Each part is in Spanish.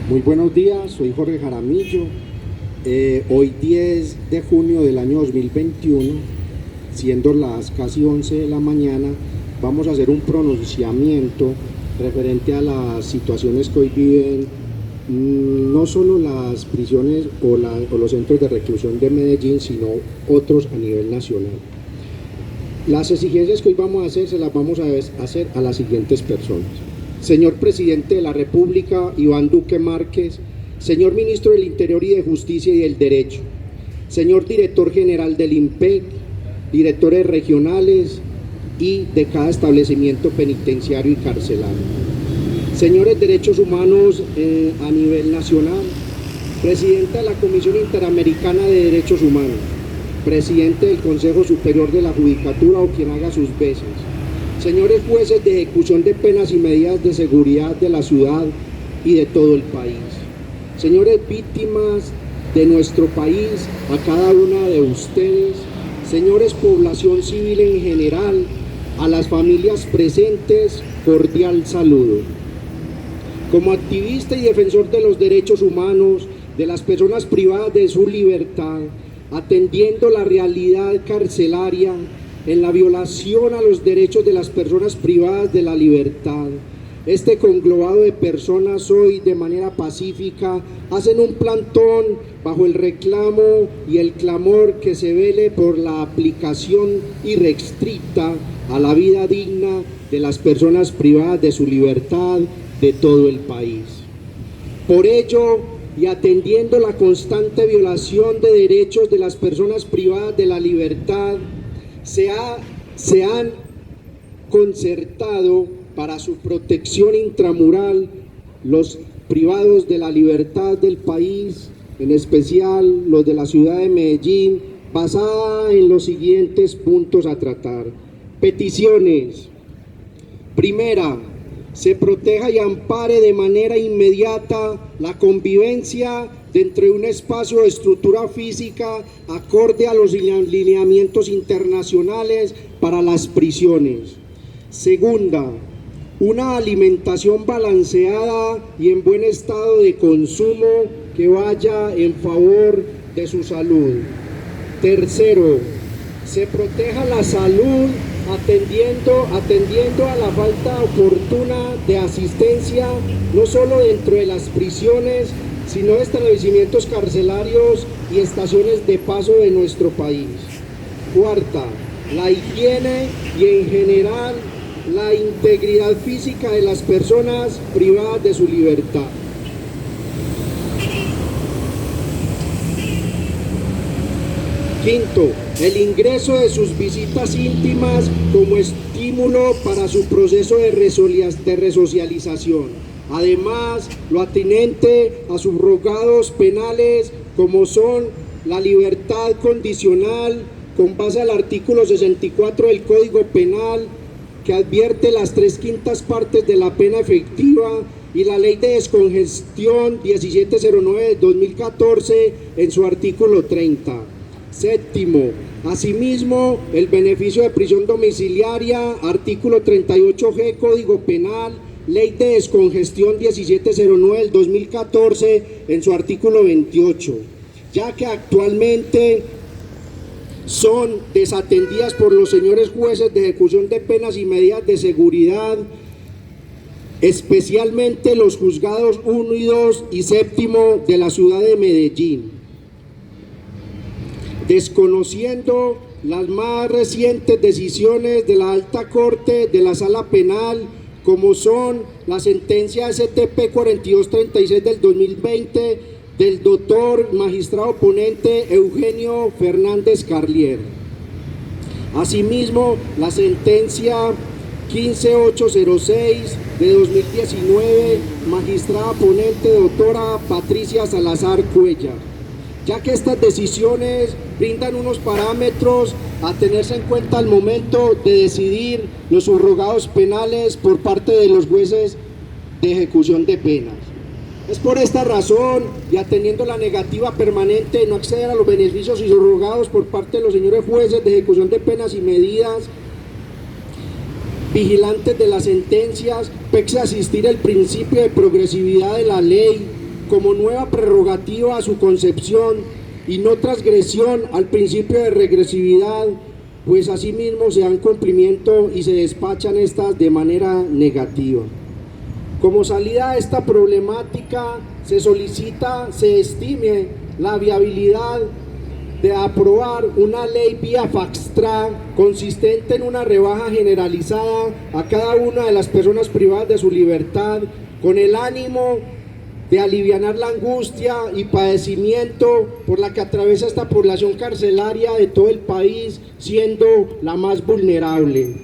Muy buenos días, soy Jorge Jaramillo. Hoy 10 de junio del año 2021, siendo las casi 11 de la mañana, vamos a hacer un pronunciamiento referente a las situaciones que hoy viven no solo las prisiones o los centros de reclusión de Medellín, sino otros a nivel nacional. Las exigencias que hoy vamos a hacer se las vamos a hacer a las siguientes personas. Señor Presidente de la República, Iván Duque Márquez, señor Ministro del Interior y de Justicia y del Derecho, señor Director General del IMPEC, directores regionales y de cada establecimiento penitenciario y carcelario, señores Derechos Humanos a nivel nacional, Presidenta de la Comisión Interamericana de Derechos Humanos, Presidente del Consejo Superior de la Judicatura o quien haga sus veces, señores jueces de ejecución de penas y medidas de seguridad de la ciudad y de todo el país, señores víctimas de nuestro país, a cada una de ustedes, señores población civil en general, a las familias presentes, cordial saludo. Como activista y defensor de los derechos humanos, de las personas privadas de su libertad, atendiendo la realidad carcelaria, en la violación a los derechos de las personas privadas de la libertad, este conglomado de personas hoy de manera pacífica hacen un plantón bajo el reclamo y el clamor que se vele por la aplicación irrestricta a la vida digna de las personas privadas de su libertad de todo el país. Por ello, y atendiendo la constante violación de derechos de las personas privadas de la libertad, se han concertado para su protección intramural los privados de la libertad del país, en especial los de la ciudad de Medellín, basada en los siguientes puntos a tratar. Peticiones. Primera, se proteja y ampare de manera inmediata la convivencia dentro de un espacio de estructura física acorde a los lineamientos internacionales para las prisiones. Segunda, una alimentación balanceada y en buen estado de consumo que vaya en favor de su salud. Tercero, se proteja la salud atendiendo a la falta oportuna de asistencia, no solo dentro de las prisiones, sino de establecimientos carcelarios y estaciones de paso de nuestro país. Cuarta, la higiene y en general la integridad física de las personas privadas de su libertad. Quinto, el ingreso de sus visitas íntimas como estímulo para su proceso de resocialización. Además, lo atinente a subrogados penales como son la libertad condicional con base al artículo 64 del Código Penal, que advierte las 3/5 partes de la pena efectiva, y la Ley de Descongestión 1709 de 2014 en su artículo 30. Séptimo, asimismo, el beneficio de prisión domiciliaria, artículo 38G Código Penal, Ley de Descongestión 1709 del 2014 en su artículo 28, ya que actualmente son desatendidas por los señores jueces de ejecución de penas y medidas de seguridad, especialmente los juzgados 1 y 2 y 7º de la ciudad de Medellín, desconociendo las más recientes decisiones de la Alta Corte de la Sala Penal, como son la sentencia STP 4236 del 2020 del doctor magistrado ponente Eugenio Fernández Carlier. Asimismo, la sentencia 15806 de 2019, magistrada ponente doctora Patricia Salazar Cuellar, ya que estas decisiones brindan unos parámetros a tenerse en cuenta al momento de decidir los subrogados penales por parte de los jueces de ejecución de penas. Es por esta razón, y atendiendo la negativa permanente de no acceder a los beneficios y subrogados por parte de los señores jueces de ejecución de penas y medidas vigilantes de las sentencias, pese a existir el principio de progresividad de la ley, como nueva prerrogativa a su concepción y no transgresión al principio de regresividad, pues asimismo se dan cumplimiento y se despachan estas de manera negativa. Como salida a esta problemática, se solicita, se estime la viabilidad de aprobar una ley vía fax-track consistente en una rebaja generalizada a cada una de las personas privadas de su libertad, con el ánimo de alivianar la angustia y padecimiento por la que atraviesa esta población carcelaria de todo el país, siendo la más vulnerable.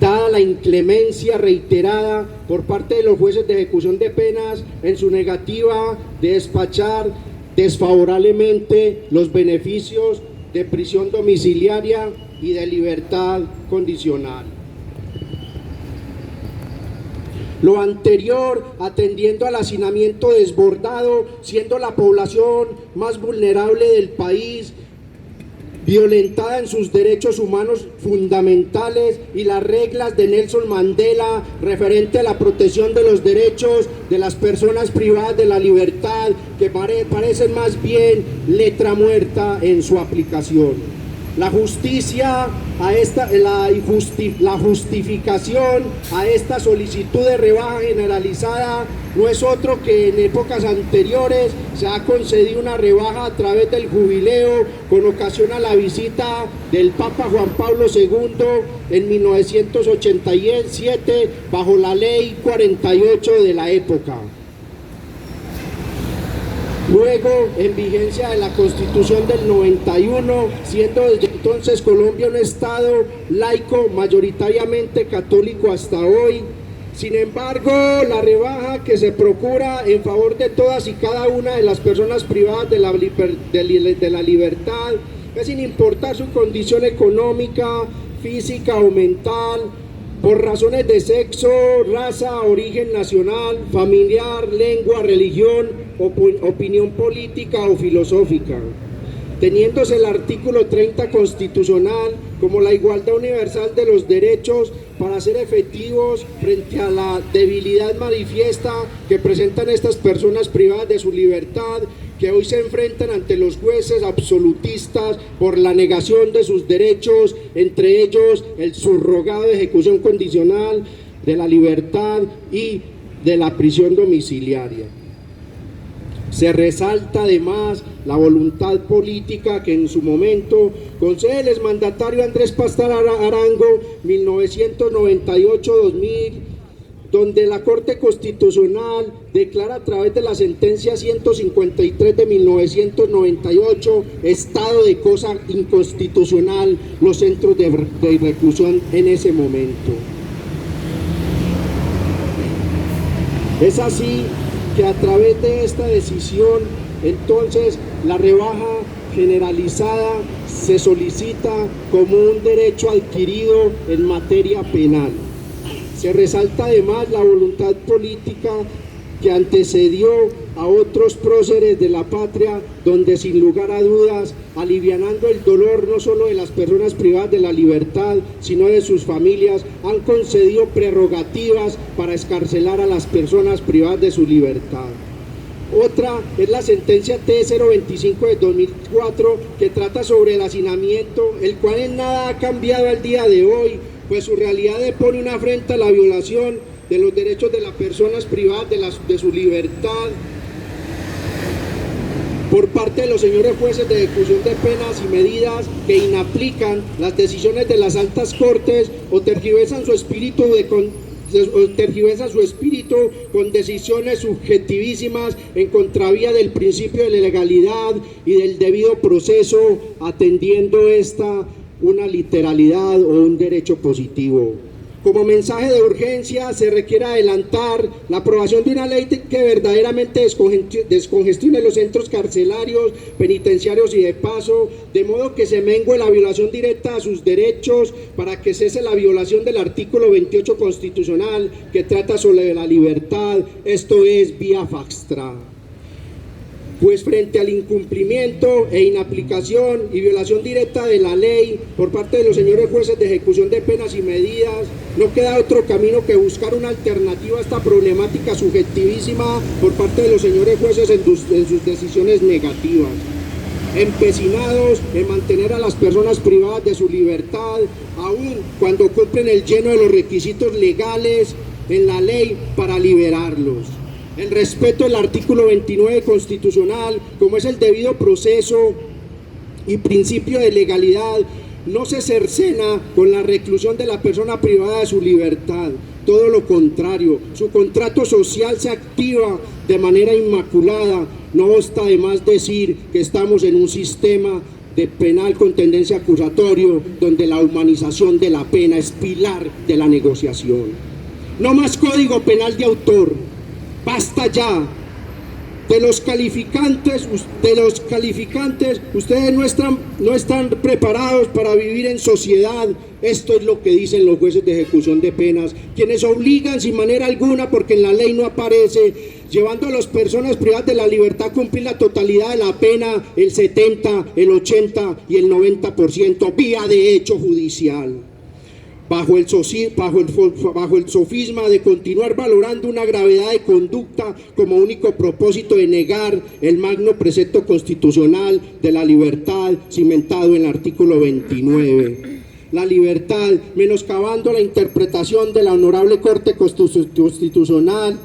Dada la inclemencia reiterada por parte de los jueces de ejecución de penas en su negativa de despachar desfavorablemente los beneficios de prisión domiciliaria y de libertad condicional. Lo anterior, atendiendo al hacinamiento desbordado, siendo la población más vulnerable del país, violentada en sus derechos humanos fundamentales, y las reglas de Nelson Mandela referente a la protección de los derechos de las personas privadas de la libertad, que parecen más bien letra muerta en su aplicación. La justificación a esta solicitud de rebaja generalizada no es otro que en épocas anteriores se ha concedido una rebaja a través del jubileo con ocasión a la visita del Papa Juan Pablo II en 1987 bajo la Ley 48 de la época. Luego, en vigencia de la Constitución del 91, siendo desde entonces Colombia un Estado laico, mayoritariamente católico hasta hoy. Sin embargo, la rebaja que se procura en favor de todas y cada una de las personas privadas de la libertad, es sin importar su condición económica, física o mental, por razones de sexo, raza, origen nacional, familiar, lengua, religión, opinión política o filosófica. Teniéndose el artículo 30 constitucional como la igualdad universal de los derechos para ser efectivos frente a la debilidad manifiesta que presentan estas personas privadas de su libertad, que hoy se enfrentan ante los jueces absolutistas por la negación de sus derechos, entre ellos el subrogado de ejecución condicional de la libertad y de la prisión domiciliaria. Se resalta además la voluntad política que en su momento concede el exmandatario Andrés Pastrana Arango, 1998-2000, donde la Corte Constitucional declara a través de la sentencia 153 de 1998 estado de cosa inconstitucional los centros de reclusión en ese momento. Es así que a través de esta decisión, entonces, la rebaja generalizada se solicita como un derecho adquirido en materia penal. Se resalta además la voluntad política que antecedió a otros próceres de la patria, donde sin lugar a dudas, alivianando el dolor no solo de las personas privadas de la libertad, sino de sus familias, han concedido prerrogativas para excarcelar a las personas privadas de su libertad. Otra es la sentencia T025 de 2004, que trata sobre el hacinamiento, el cual en nada ha cambiado al día de hoy, pues su realidad depone una afrenta a la violación de los derechos de las personas privadas de su libertad por parte de los señores jueces de ejecución de penas y medidas que inaplican las decisiones de las altas cortes o tergiversan su espíritu con decisiones subjetivísimas en contravía del principio de la legalidad y del debido proceso, atendiendo esta una literalidad o un derecho positivo. Como mensaje de urgencia, se requiere adelantar la aprobación de una ley que verdaderamente descongestione los centros carcelarios, penitenciarios y de paso, de modo que se mengue la violación directa a sus derechos, para que cese la violación del artículo 28 constitucional que trata sobre la libertad, esto es vía fax-track. pues frente al incumplimiento e inaplicación y violación directa de la ley por parte de los señores jueces de ejecución de penas y medidas, no queda otro camino que buscar una alternativa a esta problemática subjetivísima por parte de los señores jueces en sus decisiones negativas, empecinados en mantener a las personas privadas de su libertad, aun cuando cumplen el lleno de los requisitos legales en la ley para liberarlos. El respeto del artículo 29 constitucional, como es el debido proceso y principio de legalidad, no se cercena con la reclusión de la persona privada de su libertad. Todo lo contrario, su contrato social se activa de manera inmaculada. No obsta además decir que estamos en un sistema de penal con tendencia acusatorio, donde la humanización de la pena es pilar de la negociación. No más código penal de autor. Basta ya de los calificantes. Ustedes no están preparados para vivir en sociedad. Esto es lo que dicen los jueces de ejecución de penas, quienes obligan sin manera alguna, porque en la ley no aparece, llevando a las personas privadas de la libertad a cumplir la totalidad de la pena, el 70, el 80 y el 90%, vía de hecho judicial. Bajo el sofisma de continuar valorando una gravedad de conducta como único propósito de negar el magno precepto constitucional de la libertad cimentado en el artículo 29. La libertad, menoscabando la interpretación de la Honorable Corte Constitucional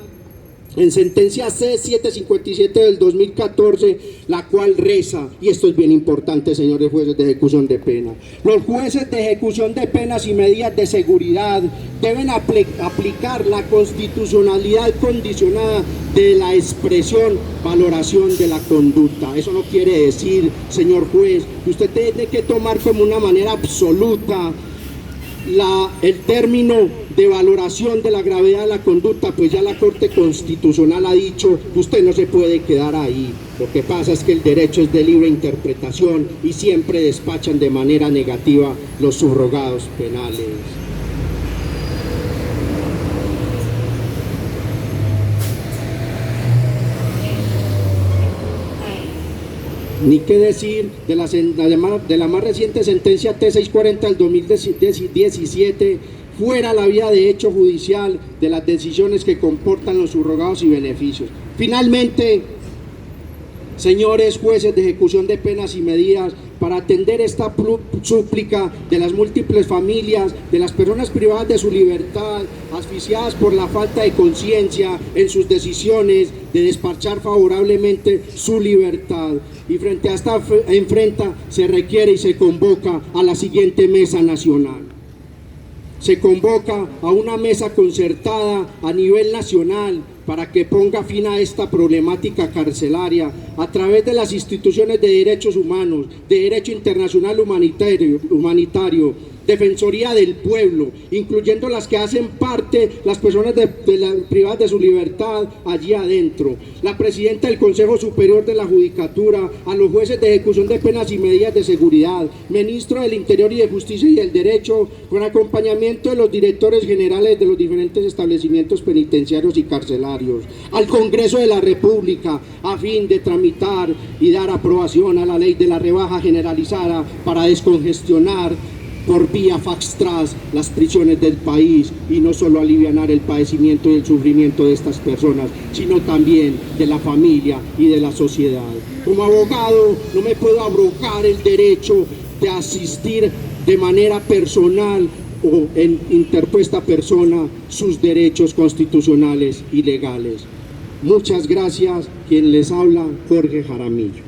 en sentencia C-757 del 2014, la cual reza, y esto es bien importante, señores jueces de ejecución de pena: los jueces de ejecución de penas y medidas de seguridad deben aplicar la constitucionalidad condicionada de la expresión valoración de la conducta. Eso no quiere decir, señor juez, que usted tiene que tomar como una manera absoluta el término de valoración de la gravedad de la conducta, pues ya la Corte Constitucional ha dicho que usted no se puede quedar ahí. Lo que pasa es que el derecho es de libre interpretación y siempre despachan de manera negativa los subrogados penales. Ni qué decir de la más reciente sentencia T640 del 2017, fuera la vía de hecho judicial de las decisiones que comportan los subrogados y beneficios. Finalmente, señores jueces de ejecución de penas y medidas, para atender esta súplica de las múltiples familias, de las personas privadas de su libertad, asfixiadas por la falta de conciencia en sus decisiones de despachar favorablemente su libertad. Y frente a esta enfrenta se requiere y se convoca a la siguiente mesa nacional. Se convoca a una mesa concertada a nivel nacional para que ponga fin a esta problemática carcelaria a través de las instituciones de derechos humanos, de derecho internacional humanitario, Defensoría del Pueblo, incluyendo las que hacen parte las personas privadas de su libertad allí adentro, la presidenta del Consejo Superior de la Judicatura, a los jueces de ejecución de penas y medidas de seguridad, ministro del Interior y de Justicia y del Derecho, con acompañamiento de los directores generales de los diferentes establecimientos penitenciarios y carcelarios, al Congreso de la República, a fin de tramitar y dar aprobación a la ley de la rebaja generalizada para descongestionar por vía fax-tras las prisiones del país, y no solo alivianar el padecimiento y el sufrimiento de estas personas, sino también de la familia y de la sociedad. Como abogado no me puedo abrogar el derecho de asistir de manera personal o en interpuesta persona sus derechos constitucionales y legales. Muchas gracias. Quien les habla, Jorge Jaramillo.